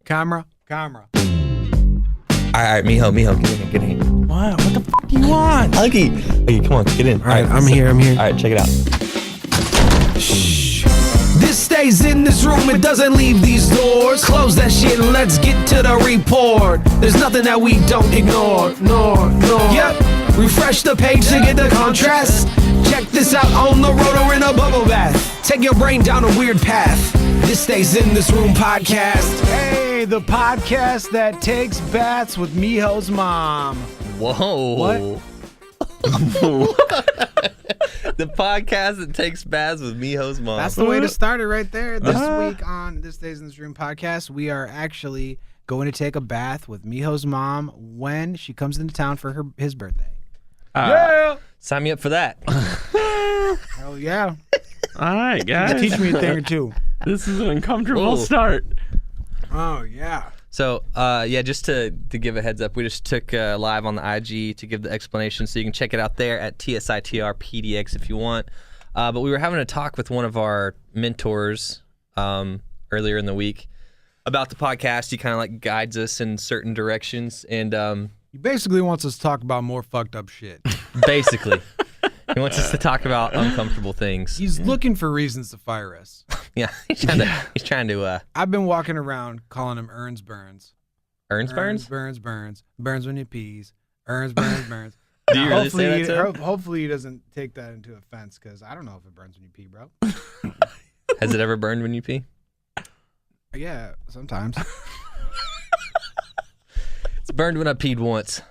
Camera. All right, Mijo, get in here. What the f*** do you want? Huggie, come on, get in. All right, I'm here. All right, check it out. Shh. This stays in this room, it doesn't leave these doors. Close that shit and let's get to the report. There's nothing that we don't ignore. No. Yep, refresh the page to get the contrast. Check this out on the road or in a bubble bath. Take your brain down a weird path. This stays in this room podcast. Hey, the podcast that takes baths with Mijo's mom. Whoa. What? The podcast that takes baths with Mijo's mom. That's the way to start it right there. This week on This Stays in This Room podcast, we are actually going to take a bath with Mijo's mom when she comes into town for his birthday. Yeah. Sign me up for that. Hell yeah. All right, guys. Teach me a thing or two. This is an uncomfortable start. Oh, yeah. So, just to give a heads up, we just took live on the IG to give the explanation, so you can check it out there at TSITRPDX if you want. But we were having a talk with one of our mentors earlier in the week about the podcast. He kind of like guides us in certain directions, and He basically wants us to talk about more fucked up shit. basically, he wants us to talk about uncomfortable things. He's looking for reasons to fire us. Yeah, he's trying to. I've been walking around calling him Burns. Burns? Burns when you pees. Burns. Do you really say that to him? Hopefully he doesn't take that into offense, because I don't know if it burns when you pee, bro. Has it ever burned when you pee? Yeah, sometimes. It's burned when I peed once.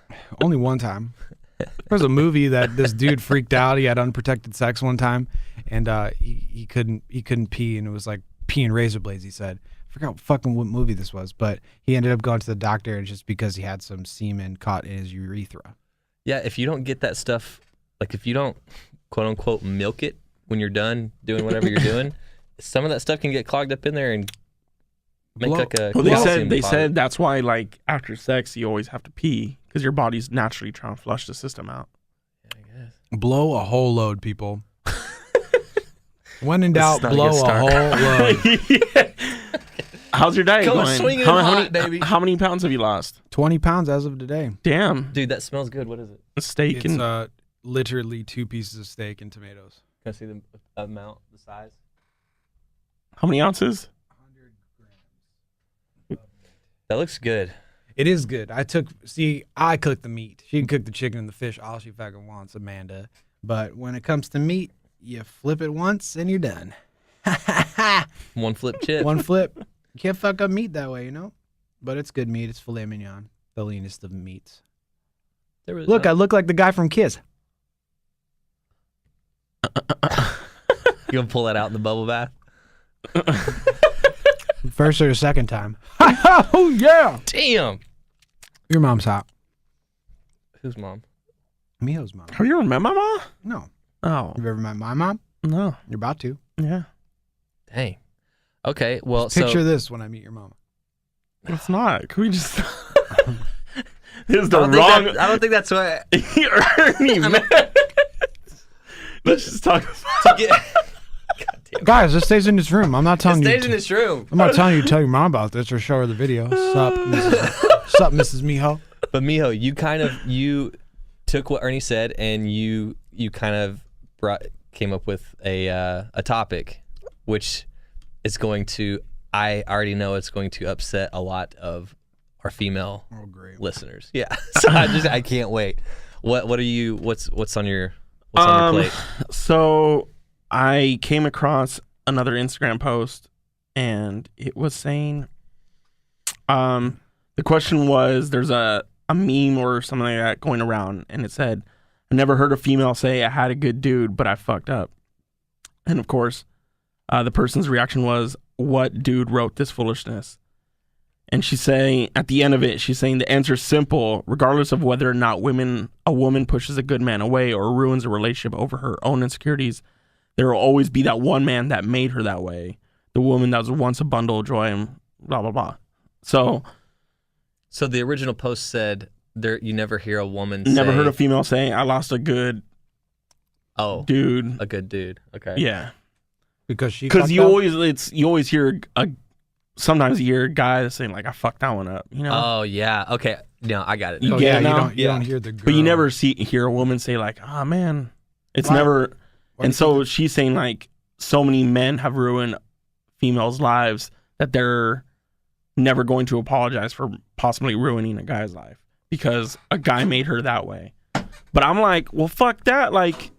Only one time. There was a movie that this dude freaked out. He had unprotected sex one time, and he couldn't pee, and it was like peeing razor blades. He said, I forgot fucking what movie this was, but he ended up going to the doctor just because he had some semen caught in his urethra. Yeah, if you don't get that stuff, like if you don't quote unquote milk it when you're done doing whatever you're doing, some of that stuff can get clogged up in there and make like a. Well, they said that's why, like, after sex you always have to pee, because your body's naturally trying to flush the system out. Yeah, I guess. Blow a whole load, people. When in doubt, blow a whole load. Yeah. How's your diet going? Swinging hot, baby. How many pounds have you lost? 20 pounds as of today. Damn. Dude, that smells good. What is it? Steak It's and literally 2 pieces of steak and tomatoes. Can I see the amount, the size? how many ounces? 100 grams. That looks good. It is good. I cook the meat. She can cook the chicken and the fish all she fucking wants, Amanda. But when it comes to meat, you flip it once and you're done. One flip chip. One flip. You can't fuck up meat that way, you know? But it's good meat. It's filet mignon. The leanest of meats. Look, I look like the guy from Kiss. You gonna pull that out in the bubble bath? First or the second time. Oh, yeah. Damn. Your mom's hot. Whose mom? Mijo's mom. Have you ever met my mom? No. Oh, You've ever met my mom? no. You're about to. Yeah. Dang. Okay, well, Picture this when I meet your mom. It's not. Can we just... This is the I don't think that's what. Ernie, man. Let's just talk about God damn. Guys, this stays in this room. I'm not telling It you. stays in this room. I'm not telling you to tell your mom about this or show her the video. Sup, Mrs. Mijo? But Mijo, you took what Ernie said and you kind of came up with a topic, which is going to, I already know it's going to upset a lot of our female listeners. Yeah, so I can't wait. What's on your plate? So I came across another Instagram post, and it was saying, the question was, there's a meme or something like that going around, and it said, I never heard a female say I had a good dude, but I fucked up. And of course, the person's reaction was, what dude wrote this foolishness? And she's saying, at the end of it, she's saying the answer's simple. Regardless of whether or not a woman pushes a good man away or ruins a relationship over her own insecurities, there will always be that one man that made her that way. The woman that was once a bundle of joy and blah, blah, blah. So the original post said, you never hear a woman never heard a female say, I lost a good dude. A good dude. Okay. Yeah. Because you always hear sometimes you hear a guy that's saying like, I fucked that one up, you know? Oh yeah. Okay. No, I got it. You now. get it now? You don't hear the girl. But you never hear a woman say like, oh man, it's Why? never. Why And do you so she's saying like, so many men have ruined females' lives that they're never going to apologize for possibly ruining a guy's life because a guy made her that way. But I'm like, well, fuck that. Like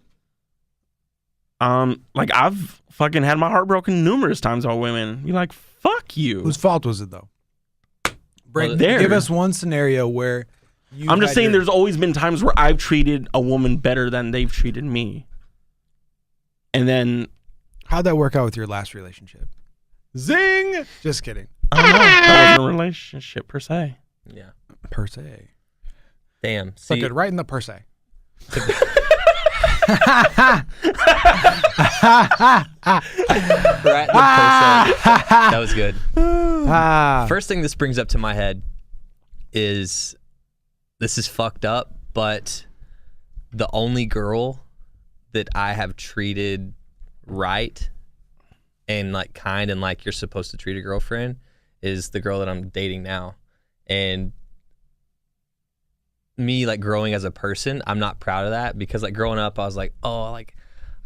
I've fucking had my heart broken numerous times by women. You're like, fuck you. Whose fault was it though? Well, Give us one scenario where I'm just saying there's always been times where I've treated a woman better than they've treated me. And then How'd that work out with your last relationship? Zing! Just kidding. I don't know. That wasn't a relationship per se. Yeah. Per se. Damn. Suck See, it right in the per se. right in the person. That was good. Ah. First thing this brings up to my head is this is fucked up, but the only girl that I have treated right and like kind and like you're supposed to treat a girlfriend is the girl that I'm dating now. And me like growing as a person, I'm not proud of that because like growing up I was like, oh, like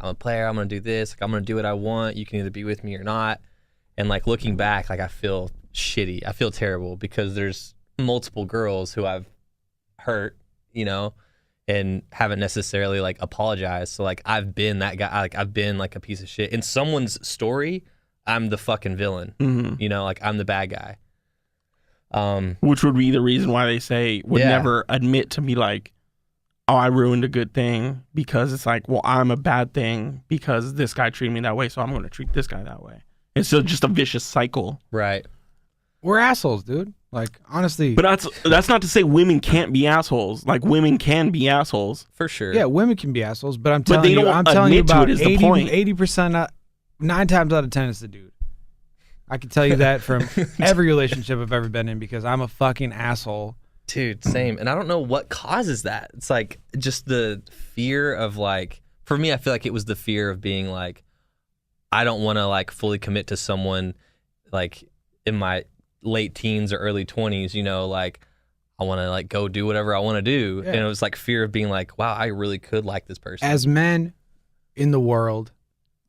I'm a player, I'm gonna do this, like I'm gonna do what I want, you can either be with me or not. And like looking back, like I feel shitty, I feel terrible because there's multiple girls who I've hurt, you know, and haven't necessarily like apologized. So like I've been that guy, like I've been like a piece of shit in someone's story. I'm the fucking villain, you know, like I'm the bad guy. Which would be the reason why they say would never admit to be like, oh, I ruined a good thing, because it's like, well, I'm a bad thing because this guy treated me that way, so I'm going to treat this guy that way. It's just a vicious cycle. Right. We're assholes, dude. Like, honestly. But that's not to say women can't be assholes. Like, women can be assholes. For sure. Yeah, women can be assholes, but I'm But telling they you, don't I'm telling you admit to about it is the point. 80%, 9 times out of 10, it's the dude. I can tell you that from every relationship I've ever been in because I'm a fucking asshole. Dude, same. And I don't know what causes that. It's like just the fear of like, for me, I feel like it was the fear of being like, I don't want to like fully commit to someone like in my late teens or early 20s, you know, like I want to like go do whatever I want to do. Yeah. And it was like fear of being like, wow, I really could like this person. As men in the world,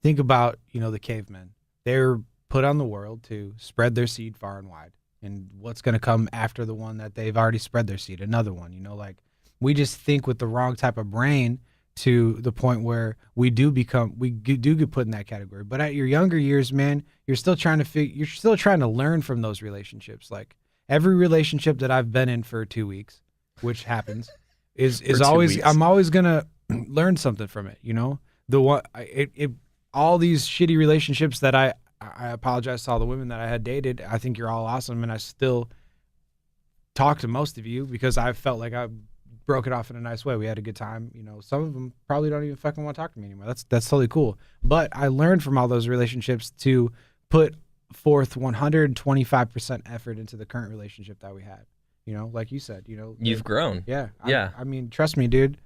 think about, you know, the cavemen. They're put on the world to spread their seed far and wide. And what's going to come after the one that they've already spread their seed? Another one, you know, like we just think with the wrong type of brain to the point where we do get put in that category. But at your younger years, man, you're still trying to learn from those relationships. Like every relationship that I've been in for 2 weeks, which happens, is always, I'm always going to learn something from it. You know, all these shitty relationships that I apologize to all the women that I had dated. I think you're all awesome, and I still talk to most of you because I felt like I broke it off in a nice way. We had a good time. You know, some of them probably don't even fucking want to talk to me anymore. That's totally cool. But I learned from all those relationships to put forth 125% effort into the current relationship that we had. You know, like you said, you know, You've grown. Yeah. Yeah. I mean, trust me, dude.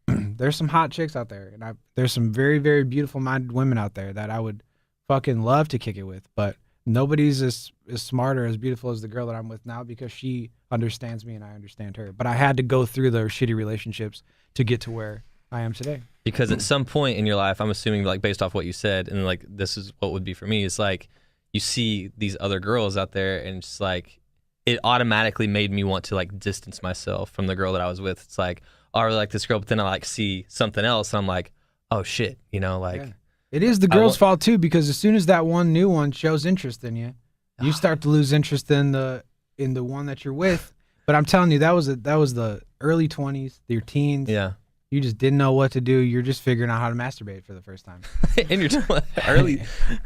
There's some hot chicks out there, and there's some very, very beautiful minded women out there that I would fucking love to kick it with, but nobody's as smart or as beautiful as the girl that I'm with now because she understands me and I understand her. But I had to go through those shitty relationships to get to where I am today. Because at some point in your life, I'm assuming like based off what you said, and like this is what would be for me, it's like you see these other girls out there and it's like it automatically made me want to like distance myself from the girl that I was with. It's like, oh, I really like this girl, but then I like see something else and I'm like, oh shit, you know, like. Yeah. It is the girl's fault too, because as soon as that one new one shows interest in you, you start to lose interest in the one that you're with. But I'm telling you, that was the early 20s, your teens. Yeah. You just didn't know what to do. You're just figuring out how to masturbate for the first time. In your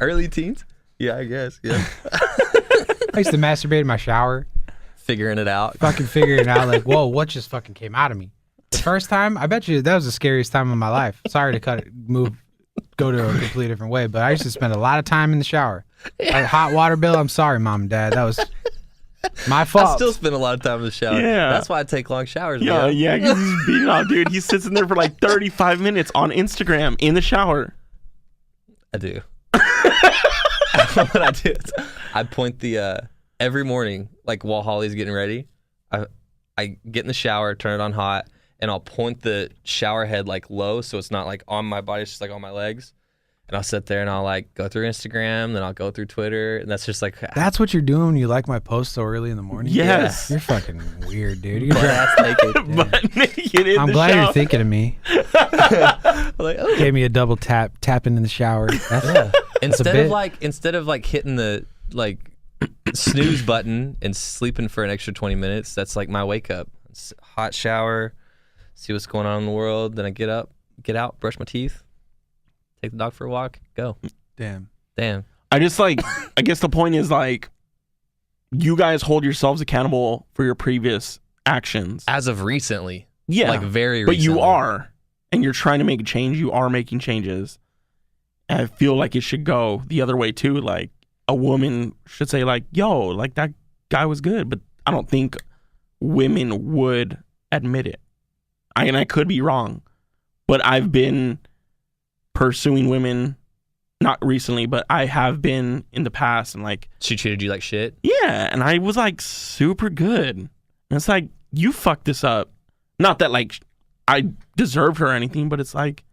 early teens? Yeah, I guess. Yeah. I used to masturbate in my shower. Figuring it out. Fucking figuring it out like, whoa, what just fucking came out of me? The first time, I bet you that was the scariest time of my life. Sorry to go to a completely different way, but I used to spend a lot of time in the shower. A hot water bill, I'm sorry, Mom and Dad. That was my fault. I still spend a lot of time in the shower. Yeah. That's why I take long showers. Yeah, man. yeah, because he's beating off, dude. He sits in there for like 35 minutes on Instagram in the shower. I do. what I do is I point the every morning, like while Holly's getting ready, I get in the shower, turn it on hot, and I'll point the shower head like low so it's not like on my body, it's just like on my legs. And I'll sit there and I'll like go through Instagram, then I'll go through Twitter, and that's just like That's what you're doing when you like my post so early in the morning? Yes. You're fucking weird, dude. You're ass naked. But naked in I'm the glad shower. you're thinking of me. Like, oh. Gave me a double tapping in the shower. That's, Instead bit. of like hitting the like snooze button and sleeping for an extra 20 minutes, that's like my wake up. It's hot shower, see what's going on in the world, then I get up, get out, brush my teeth, take the dog for a walk, go. Damn. I just like, I guess the point is like, you guys hold yourselves accountable for your previous actions. As of recently. Yeah. Like very But recently. you are, and you're trying to make a change. You are making changes. And I feel like it should go the other way too. Like a woman should say like, yo, like that guy was good. But I don't think women would admit it. And I could be wrong, but I've been pursuing women, not recently, but I have been in the past, and like, She treated you like shit? yeah, and I was like super good. And it's like, you fucked this up. Not that like I deserved her or anything, but it's like,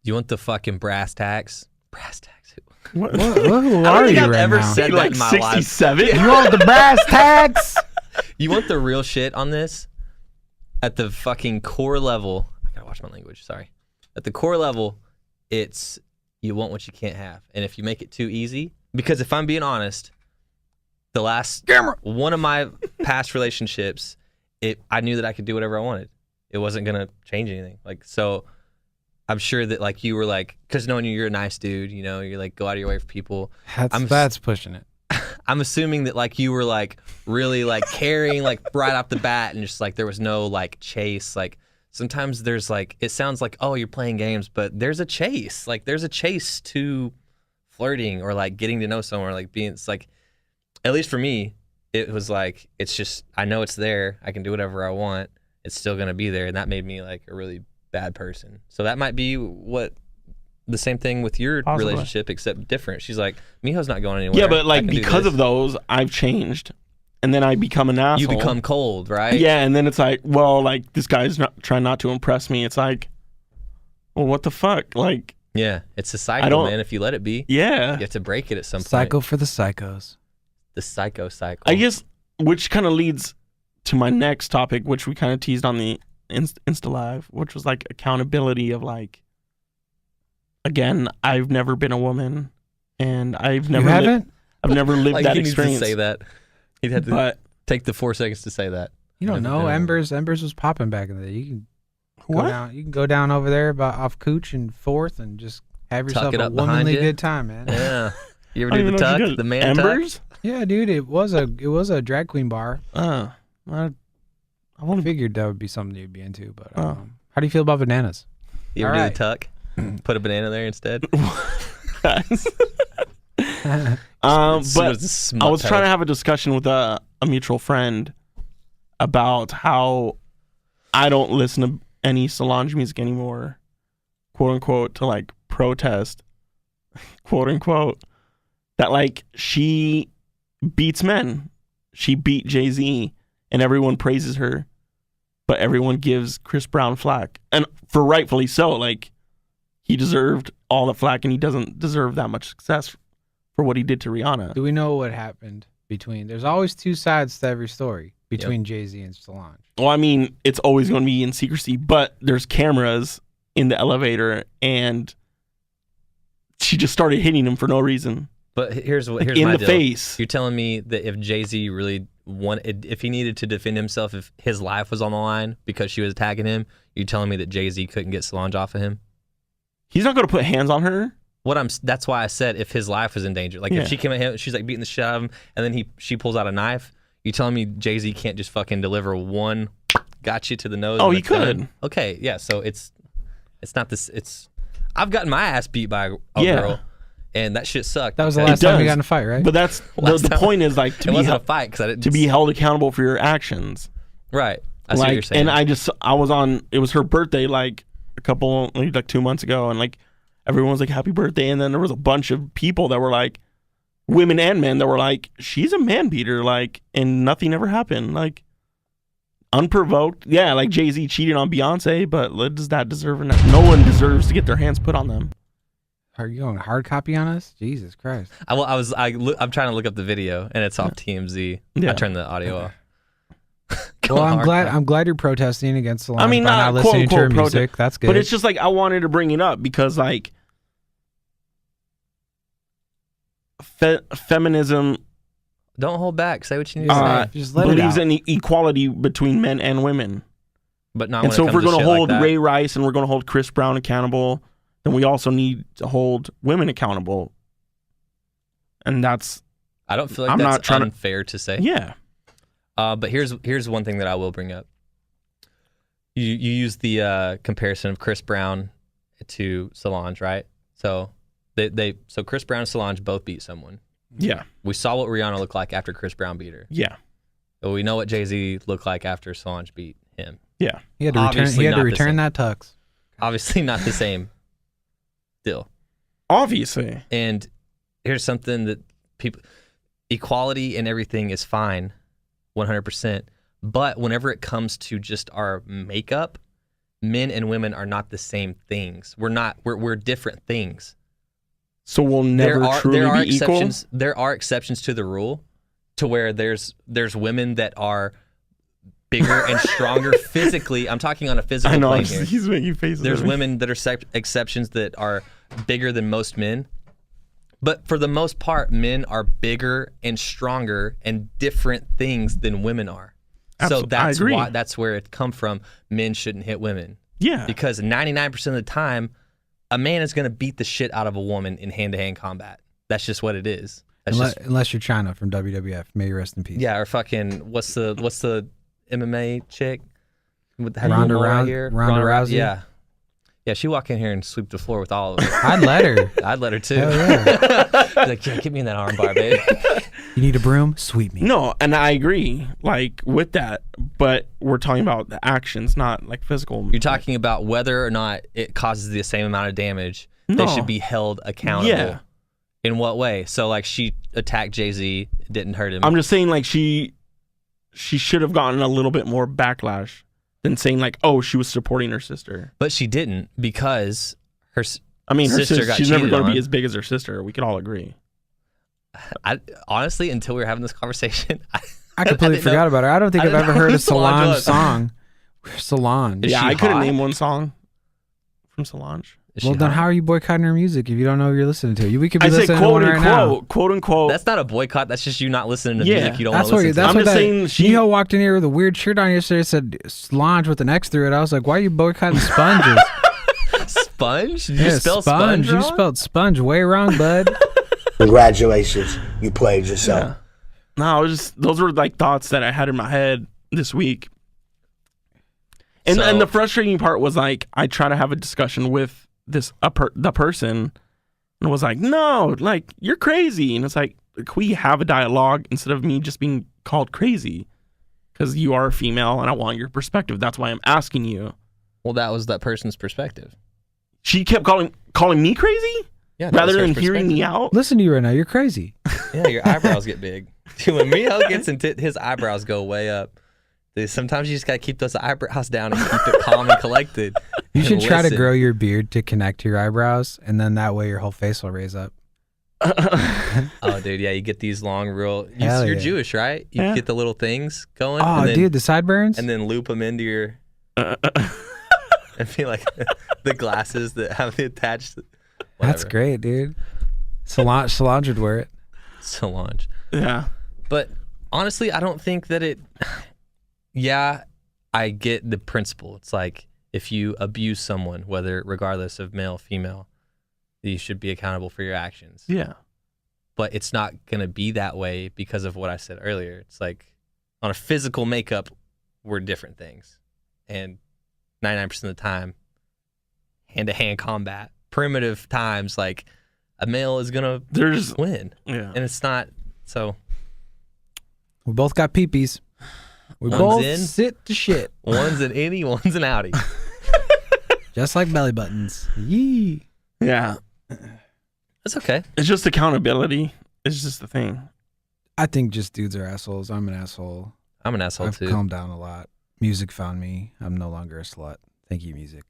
You want the fucking brass tacks? Brass tacks? what? Who I don't are think you I've right ever now? said that like in my life. 67? You want the brass tacks? You want the real shit on this? At the fucking core level, I gotta watch my language, sorry. At the core level, it's you want what you can't have. And if you make it too easy, because if I'm being honest, the last one of my past relationships, I knew that I could do whatever I wanted. It wasn't gonna change anything. Like, so I'm sure that like you were like, because knowing you're a nice dude, you know, you're like go out of your way for people. That's pushing it. I'm assuming that like you were like really like caring like right off the bat, and just like there was no like chase. Like sometimes there's like, it sounds like, oh, you're playing games, but there's a chase. Like there's a chase to flirting or like getting to know someone, or like being, it's like, at least for me, it was like, it's just, I know it's there. I can do whatever I want. It's still going to be there. And that made me like a really bad person. So that might be what the same thing with your Possibly. relationship, except different. She's like, Mijo's not going anywhere. Yeah, but I like can do because this. of those, I've changed, and then I become an asshole. You become cold, right? Yeah, and then it's like, well, like this guy's not trying not to impress me. It's like, well, what the fuck? Like, Yeah, it's a I cycle, don't- man. If you let it be, yeah. you have to break it at some Psycho point. for the psychos. The psycho cycle. I guess, which kind of leads to my next topic, which we kind of teased on the Insta Live, which was like accountability of like, again, I've never been a woman, and I've never You haven't? I've never lived like that he needs experience. to say that. He'd have to But take the 4 seconds to say that. You don't Never know. been a woman. Embers was popping back in the day. You can go what? down. You can go down over there off Cooch and Fourth and just have Tuck yourself it a up behind womanly you. good time, man. Yeah. You ever I do don't the even know tuck? if you did The man tuck? Embers? Yeah, dude. It was a drag queen bar. I I want to be. figured that would be something you'd be into. But Oh. how do you feel about bananas? You ever All do right. the tuck? Put a banana there instead? Guys. She But was a smut I was trying to head. have a discussion with a mutual friend about how I don't listen to any Solange music anymore, quote unquote, to like protest, quote unquote, that like she beats men. She beat Jay-Z and everyone praises her, but everyone gives Chris Brown flack. And for rightfully so, like he deserved all the flack and he doesn't deserve that much success for what he did to Rihanna. Do we know what happened between? There's always two sides to every story between Jay-Z and Solange. Well, I mean, it's always going to be in secrecy, but there's cameras in the elevator, and she just started hitting him for no reason, But here's like here's in my the deal. face. You're telling me that if Jay-Z really wanted, if he needed to defend himself, if his life was on the line because she was attacking him, you're telling me that Jay-Z couldn't get Solange off of him? He's not going to put hands on her. That's why I said if his life was in danger. Like Yeah. if she came at him, she's like beating the shit out of him, and then she pulls out a knife. You telling me Jay-Z can't just fucking deliver one, got you to the nose? Oh, and he it's done? could. Okay, yeah. So it's not this. I've gotten my ass beat by a Yeah. girl, and that shit sucked. That was the okay? last time you does. got in a fight, right? But that's Last the time- point is like It wasn't a fight because I didn't to be held accountable for your actions. right. I see what you're Like, saying. and I was on. It was her birthday like like 2 months ago, and like everyone was like happy birthday, and then there was a bunch of people that were like, women and men that were like, she's a man beater, like, and nothing ever happened, like, unprovoked. Yeah, like Jay-Z cheated on Beyonce, but does that deserve it? No one deserves to get their hands put on them. Are you going hard copy on us? Jesus Christ! I'm trying to look up the video, and it's off TMZ. Yeah. I turned the audio off. Well, I'm glad you're protesting against Solange. I mean, by not listening to her quote-unquote music. That's good. But it's just like I wanted to bring it up because like feminism Don't hold back. Say what you need to say. just let it believes out. in equality equality between men and women. But not And when so it if comes we're to going to shit hold like that. Ray Rice and we're going to hold Chris Brown accountable, then we also need to hold women accountable. And that's I don't feel like I'm that's not trying to- unfair to say. yeah. But here's one thing that I will bring up. You use the comparison of Chris Brown to Solange, right? So so Chris Brown and Solange both beat someone. Yeah. We saw what Rihanna looked like after Chris Brown beat her. Yeah. But we know what Jay-Z looked like after Solange beat him. Yeah. He had to return. Obviously He had to not the return same. that tux. Obviously not the same deal. Obviously. And here's something that equality and everything is fine, 100%. But whenever it comes to just our makeup, men and women are not the same things. We're different things. So we'll never truly there are be equal. exceptions. There are exceptions to the rule, to where there's women that are bigger and stronger physically. I'm talking on a physical I know. plane here. He's making faces. There's at me. women that are exceptions that are bigger than most men. But for the most part, men are bigger and stronger and different things than women are. So I agree. that's where it come from. Men shouldn't hit women. Yeah. Because 99% of the time, a man is going to beat the shit out of a woman in hand-to-hand combat. That's just what it is. That's Unless you're China from WWF, may you rest in peace. yeah, or fucking what's the MMA chick with the Ronda right here? Rousey? Yeah. Yeah, she walk in here and sweep the floor with all of it. I'd let her. I'd let her too. Hell yeah. Like, yeah, get me in that arm bar, baby. You need a broom? Sweep me. No, and I agree, like with that. But we're talking about the actions, not like physical. You're talking about whether or not it causes the same amount of damage. They No. should be held accountable. Yeah. In what way? So like she attacked Jay-Z, it didn't hurt him. I'm just saying, like she should have gotten a little bit more backlash than saying like, oh, she was supporting her sister. But she didn't, because her I mean, her sister sister, got she's never cheated going to on. be as big as her sister. We could all agree. I honestly, until we were having this conversation, I completely didn't know- forgot about her. I don't think I I've didn't ever know heard who a Solange Solange was. song. Solange. Is yeah, she I couldn't hot? name one song from Solange. Is she Well, then hot? how are you boycotting her music if you don't know who you're listening to? We could be I said listening to quote one right now. unquote, quote unquote. That's not a boycott. That's just you not listening to Yeah. music you don't That's want what. to listen That's I'm what just that. saying she- Mijo walked in here with a weird shirt on yesterday. It said Solange with an X through it. I was like, why are you boycotting sponges? to. Sponge? Did you spell sponge You wrong? spelled sponge way wrong, bud. Congratulations, you played yourself. No, it was just those were like thoughts that I had in my head this week. And So- and the frustrating part was like I try to have a discussion with the person and was like, no, like you're crazy. And it's like, can we have a dialogue instead of me just being called crazy? Because you are a female and I want your perspective. That's why I'm asking you. Well, that was that person's perspective. She kept calling me crazy Yeah. that rather was her than hearing me perspective. out. Listen to you right now. You're crazy. Yeah, your eyebrows get big. Dude, when Mijo gets into his eyebrows go way up. Dude, sometimes you just gotta keep those eyebrows down and keep it calm and collected. You should And try to listen. grow your beard to connect to your eyebrows, and then that way your whole face will raise up. Oh, dude, yeah, you get these long, real. Hell You're yeah. Jewish, right? You Yeah. get the little things going. Oh, and then, dude, the sideburns? and then loop them into your. And feel like the glasses that have the attached. That's whatever. great, dude. Solange would wear it. Solange. Yeah. But honestly, I don't think that it. Yeah, I get the principle. It's like if you abuse someone, whether regardless of male, female, you should be accountable for your actions. Yeah. But it's not gonna be that way because of what I said earlier. It's like on a physical makeup, we're different things, and 99% of the time, hand-to-hand combat, primitive times, like a male is gonna There's win, yeah. and it's not so. We both got peepees. We One's both in. sit to shit. One's an innie, one's an outie. Just like belly buttons. Yee. Yeah. That's okay. It's just accountability. It's just the thing. I think just dudes are assholes. I'm an asshole. I'm an asshole I've too. calmed down a lot. Music found me. I'm no longer a slut. Thank you, music.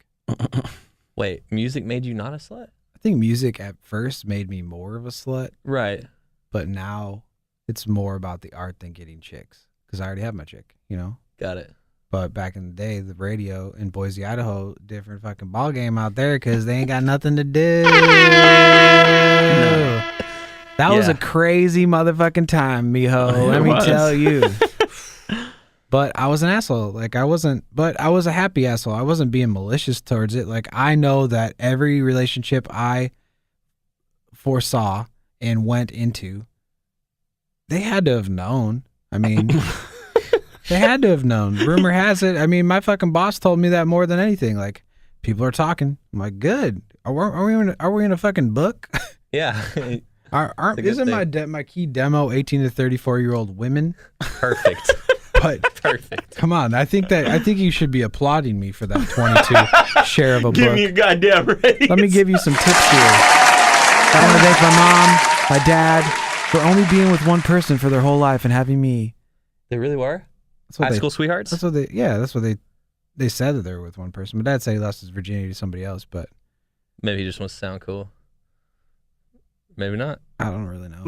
Wait, music made you not a slut? I think music at first made me more of a slut, Right. but now it's more about the art than getting chicks because I already have my chick, you know? Got it. But back in the day, the radio in Boise, Idaho, different fucking ball game out there because they ain't got nothing to do. That was Yeah. a crazy motherfucking time, mijo. Let It me was. tell you. But I was an asshole. Like I was a happy asshole. I wasn't being malicious towards it. Like I know that every relationship I foresaw and went into, they had to have known. I mean, they had to have known. Rumor has it. I mean, my fucking boss told me that more than anything. Like, people are talking. I'm like, good. Are we in a fucking book? Yeah. Aren't a good isn't my key demo 18 to 34-year-old women? Perfect. But Perfect. come on, I think you should be applauding me for that 22 share of a Give book. me your goddamn raise. Let me give you some tips here. I want to thank my mom, my dad, for only being with one person for their whole life and having me. They really were? That's what High school sweethearts? That's what they said that they were with one person. My dad said he lost his virginity to somebody else, but Maybe he just wants to sound cool. Maybe not. I don't really know.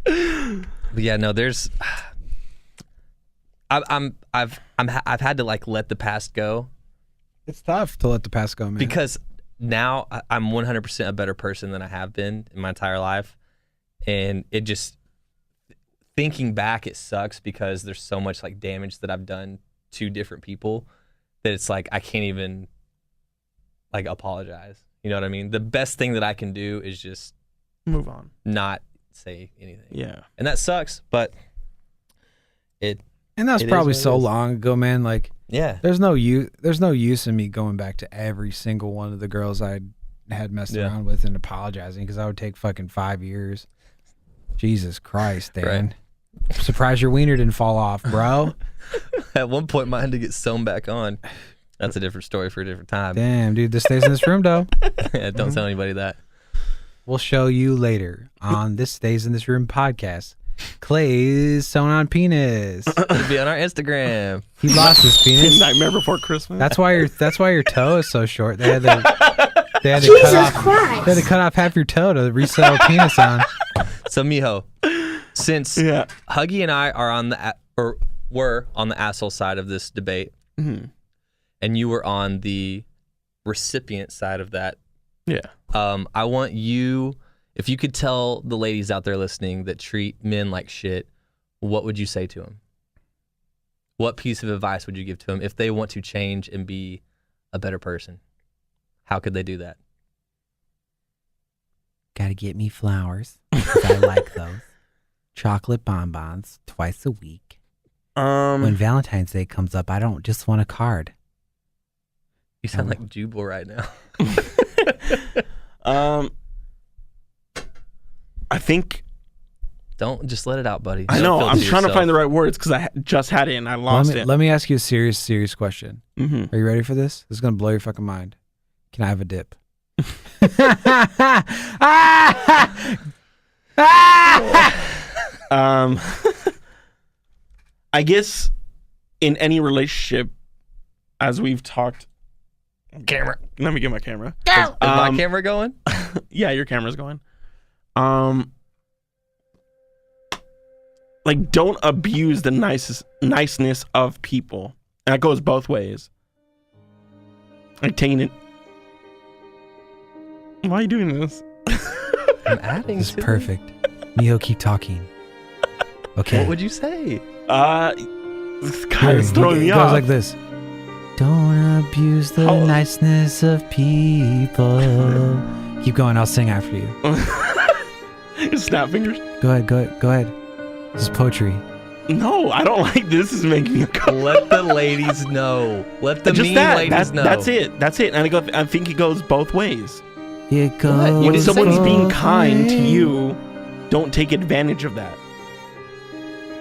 But yeah, no, there's I've had to like let the past go It's tough to let the past go, man. because now I'm 100% a better person than I have been in my entire life. And it just, thinking back, it sucks because there's so much like damage that I've done to different people that it's like I can't even like apologize. You know what I mean? The best thing that I can do is just Move on. not say anything. Yeah. And that sucks, but and that was it is probably what it so is. long ago, man. Like yeah. there's no use in me going back to every single one of the girls I had messed Yeah. around with and apologizing because I would take fucking 5 years. Jesus Christ, Dan. Right. I'm surprised your wiener didn't fall off, bro. At one point, mine had to get sewn back on. That's a different story for a different time. Damn, dude, this stays in this room, though. Don't tell anybody that. We'll show you later on This Stays in This Room podcast. Clay's sewn on penis. It'll be on our Instagram. He lost his penis. Nightmare Before Christmas. That's why your toe is so short. They had to Jesus cut off. Christ. They had to cut off half your toe to resettle penis on. So Mijo, since Yeah. Huggie and I are on were on the asshole side of this debate, Mhm. and you were on the recipient side of that, Yeah. I want you, if you could tell the ladies out there listening that treat men like shit, what would you say to them? What piece of advice would you give to them if they want to change and be a better person? How could they do that? Gotta get me flowers. 'Cause I like those. Chocolate bonbons twice a week. When Valentine's Day comes up, I don't just want a card. You sound like Jubal right now. I think Don't just let it out, buddy. I Don't know. feel I'm trying to yourself. find the right words because I just had it and I lost it. Let me ask you a serious question. Mm-hmm. Are you ready for this? This is gonna blow your fucking mind. Can I have a dip? I guess in any relationship, as we've talked. Camera. Let me get my camera. Is my camera going? Yeah, your camera's going. Like, don't abuse the niceness of people. And that goes both ways. Like taking it. Why are you doing this? I'm adding This is to it. perfect. Mijo, keep talking. Okay. What would you say? This guy is throwing me it goes off. like this. Don't abuse the Oh. niceness of people. Keep going. I'll sing after you. Snap fingers. Go ahead. This is poetry. No, I don't like this. This is making me uncomfortable. Let the ladies know. Let the Just mean that. ladies know. That's it. And I think it goes both ways. It goes When someone's being both kind to ways. you, don't take advantage of that.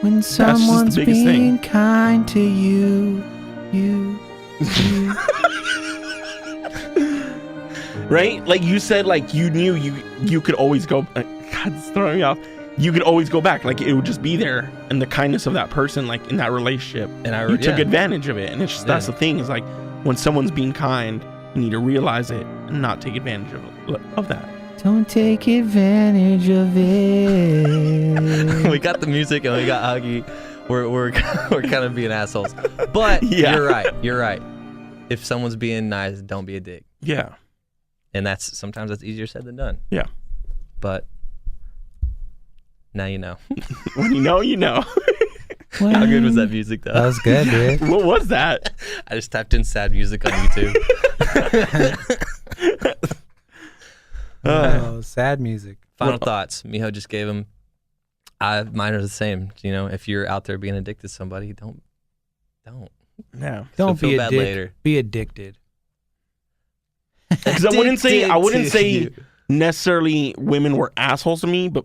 When just the someone's biggest being thing. kind to you. right? Like you said, like you knew you could always go. God, it's throwing me off. You could always go back. Like it would just be there, and the kindness of that person, like in that relationship, And you took advantage of it. And it's just that's the thing is like when someone's being kind, you need to realize it and not take advantage of that. Don't take advantage of it. We got the music and we got Huggie. We're kind of being assholes. But Yeah. You're right. If someone's being nice, don't be a dick. Yeah. And sometimes that's easier said than done. Yeah. But now you know. When you know, you know. How good was that music though? That was good, dude. What was that? I just typed in sad music on YouTube. Oh, sad music. Final thoughts. Mijo just gave him. Mine are the same. You know, if you're out there being addicted to somebody, don't. Yeah. Don't feel be bad addicted. later. Be addicted. Because I wouldn't Addicted say to- necessarily women were assholes to me, but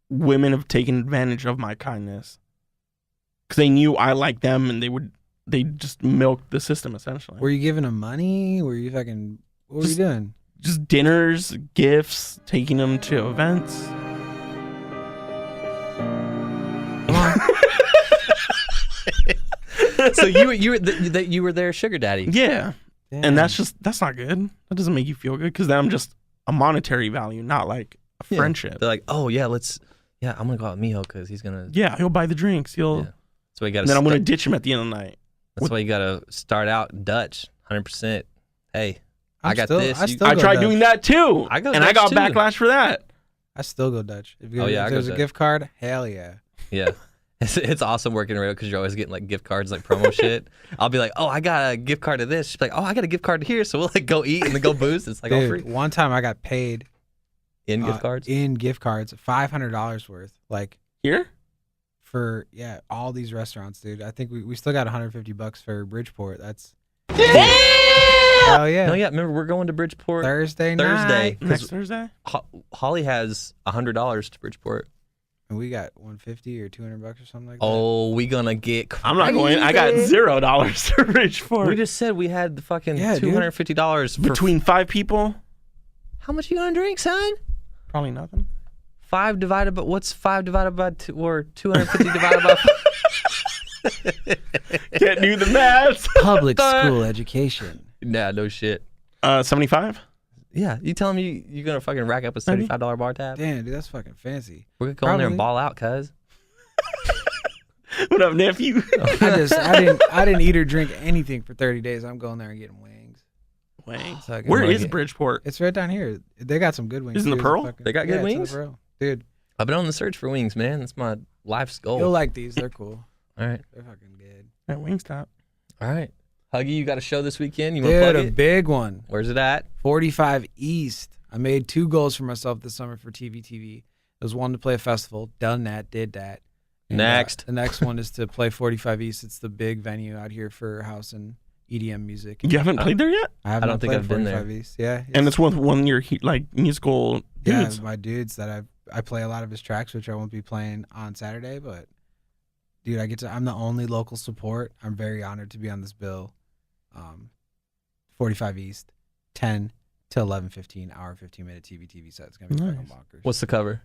women have taken advantage of my kindness because they knew I liked them, and they just milked the system essentially. Were you giving them money? Were you fucking? What were you doing? Just dinners, gifts, taking them to events. So you were their sugar daddy. Yeah, Damn. and that's not good. That doesn't make you feel good because then I'm just a monetary value, not like a Yeah. friendship. They're like, oh yeah, I'm gonna go out with Mijo because he's gonna. Yeah, he'll buy the drinks. He'll. Yeah. That's why you gotta. And then I'm gonna ditch him at the end of the night. That's why you gotta start out Dutch, 100%. Hey, I got this. I tried doing that too, I go and I got Dutch, too. backlash for that. I still go Dutch. If, Oh, yeah, I if go there's a Dutch. gift card, hell yeah. Yeah. It's awesome working radio because you're always getting like gift cards, like promo shit. I'll be like, oh, I got a gift card to this. She's like, oh, I got a gift card here. So we'll like go eat and then go booze. It's like all Dude, free. one time I got paid In gift cards? in gift cards, $500 worth, like Here, for all these restaurants, dude. I think we still got $150 for Bridgeport. That's hell yeah. No, yeah. Remember, we're going to Bridgeport Thursday Thursday. night. next Thursday. Holly has $100 to Bridgeport. And we got $150 or $200 or something like that. Oh, we gonna get crazy. I'm not going. I got $0 to Bridgeport. We just said we had the fucking Yeah, dude. $250 for Between 5 people, How much you gonna drink, son? probably nothing. 5 divided by what's 5 divided by 2 or 250 divided by 5? Can't do the math. Public school education. Nah, no shit. 75. Yeah, you telling me you're gonna fucking rack up a $75 bar tab? Damn, dude, that's fucking fancy. We're gonna go in there and Probably. ball out, cuz. What up, nephew? I didn't eat or drink anything for 30 days. I'm going there and getting wings. Wings. So I can Where like is it. Bridgeport? It's right down here. They got some good wings. Is it in the too. Pearl? Fucking- They got good yeah, it's in the wings? Pearl. Dude, I've been on the search for wings, man. That's my life's goal. you'll like these. They're cool. All right. They're fucking good. At Wingstop. All right. Huggy, you got a show this weekend? You want to Dude, plug a it? big one. Where's it at? 45 East. I made 2 goals for myself this summer for TV. It was one to play a festival. Done that. Did that. And, Next. the next one is to play 45 East. It's the big venue out here for house and EDM music. You haven't played there yet? I have I not don't think played I've been 45 there. East. Yeah. And it's one of your like musical yeah, dudes. my dudes that I play a lot of his tracks, which I won't be playing on Saturday, but dude, I'm the only local support. I'm very honored to be on this bill. 45 East, 10 to 11:15, hour 15-minute TV set. It's gonna be fucking Nice. bonkers. What's the cover?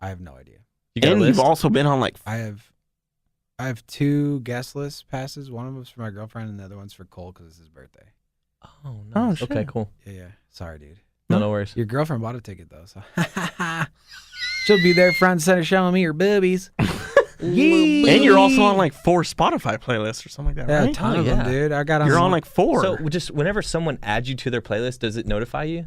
I have no idea. You got And a you've list? also been on like I have 2 guest list passes. One of them's for my girlfriend, and the other one's for Cole because it's his birthday. Oh, Oh, nice. shit. Okay, cool. Yeah. Sorry, dude. No worries. Your girlfriend bought a ticket though, so she'll be there front and center showing me her boobies. Yeah. and you're also on like 4 Spotify playlists or something like that, Yeah, a right? ton Oh, of them, yeah. dude. I got on. You're on like 4. So just whenever someone adds you to their playlist, does it notify you?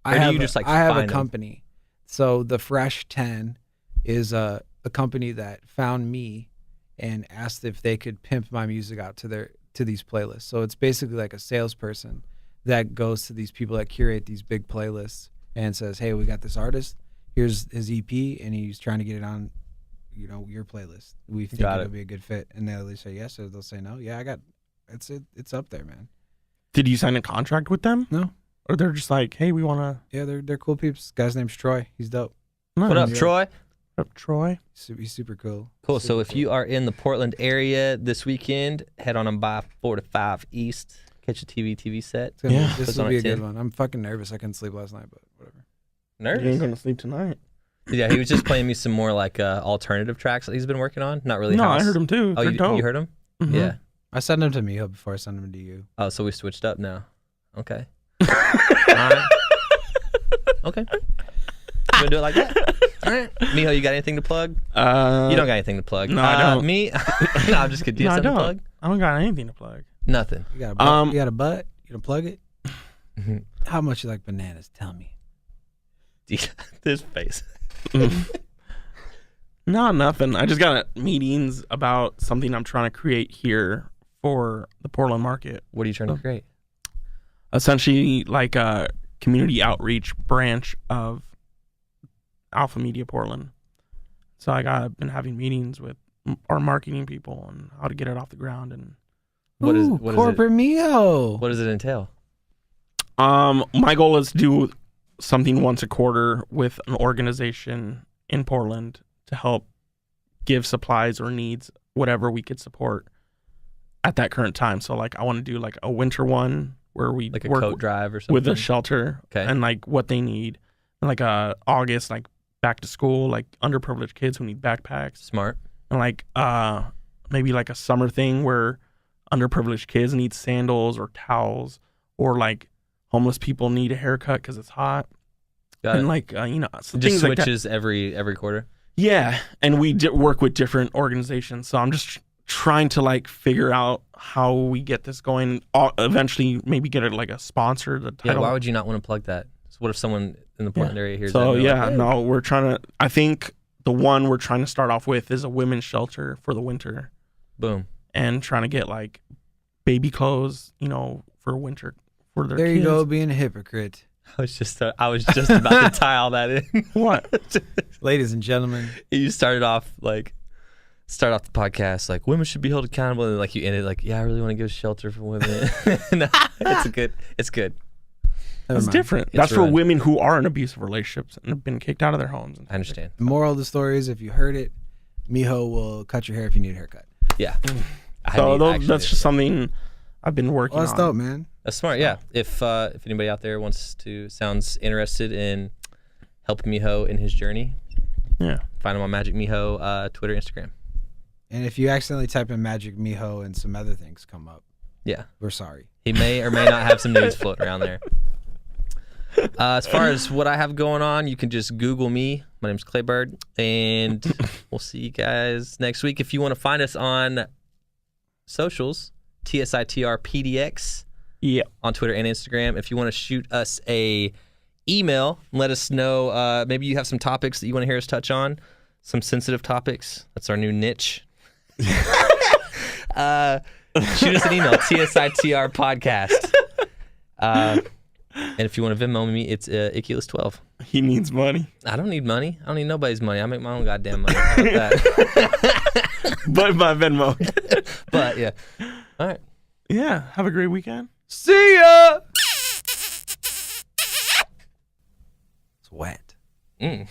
I Or do have, you just, like, I have a find them? company. So the Fresh 10 is a company that found me and asked if they could pimp my music out to these playlists. So it's basically like a salesperson that goes to these people that curate these big playlists and says, "Hey, we got this artist. Here's his EP, and he's trying to get it on, your playlist. We think Got it'll it. be a good fit." And they'll say yes, or they'll say no. Yeah, I got it's up there, man. Did you sign a contract with them? No. Or they're just like, hey, we want Yeah, they're cool peeps. Guy's name's Troy. He's dope. to. What up, Yeah. Troy? What up, Troy? He's super cool. Cool. Super So if cool. you are in the Portland area this weekend, head on by 4 to 5 East. catch a TV set. Yeah. This Puts will on be a a good 10. one. I'm fucking nervous. I couldn't sleep last night, but whatever. You ain't Nervous? gonna sleep tonight. Yeah, he was just playing me some more like alternative tracks that he's been working on. Not really No, house. I heard him too. Oh, They're you dope. heard him? Mhm. Yeah. I sent them to Mijo before I sent them to you. Oh, so we switched up now. Okay. All right. Okay. You gonna do it like that? All right. Mijo, you got anything to plug? You don't got anything to plug. no, I don't. Me? No, I'm just kidding. Do you No, I have something to don't. plug? I don't got anything to plug. Nothing. You got a butt? You got a butt? You gonna plug it? Mhm. How much you like bananas? Tell me. This face. No, nothing. I just got meetings about something I'm trying to create here for the Portland market. What are you trying to create? Essentially, like a community outreach branch of Alpha Media Portland. So I've been having meetings with our marketing people on how to get it off the ground. And What is Ooh, what is corporate Mijo? What does it entail? my goal is to do something once a quarter with an organization in Portland to help give supplies or needs, whatever we could support at that current time. So like I want to do like a winter one where we Like a work coat drive or something? with a shelter Okay. and like what they need. And like August, like back to school, like underprivileged kids who need backpacks. Smart. And like maybe like a summer thing where underprivileged kids need sandals or towels, or like homeless people need a haircut because it's hot. Got And it. like some It just things like that. switches every quarter. Yeah, and we work with different organizations. So I'm just trying to like figure out how we get this going. Eventually, maybe get it like a sponsor. The Yeah, title. why would you not want to plug that? So what if someone in the Portland area hears that? So and they're yeah, like, "Hey." no, we're trying to. I think the one we're trying to start off with is a women's shelter for the winter, Boom. and trying to get like baby clothes, for winter for their There kids. you go, being a hypocrite. I was just about to tie all that in. What? Ladies and gentlemen, You start off the podcast like women should be held accountable, and like you ended like, yeah, I really want to give shelter for women. No, it's good. never That's mind. different. It's That's for ruined. women who are in abusive relationships and have been kicked out of their homes. I understand. The moral of the story is, if you heard it, Mijo will cut your hair if you need a haircut. Yeah. So Actually, that's just something I've been working Well, that's on. dope, man. That's smart. Yeah. If anybody out there sounds interested in helping Mijo in his journey, Yeah. find him on Magic Mijo, Twitter, Instagram. And if you accidentally type in Magic Mijo and some other things come up, Yeah. we're sorry. He may or may not have some nudes floating around there. As far as what I have going on, you can just Google me. My name's Claybird, and we'll see you guys next week. If you want to find us on socials, TSITRPDX Yeah. on Twitter and Instagram. If you want to shoot us a email, let us know. Maybe you have some topics that you want to hear us touch on, some sensitive topics. That's our new niche. Shoot us an email, TSITR podcast. And if you want to Venmo me, it's Iculus12. He needs money. I don't need money. I don't need nobody's money. I make my own goddamn money. How about that? But my Venmo. But yeah. All right. Yeah. Have a great weekend. See ya! It's wet. Mm.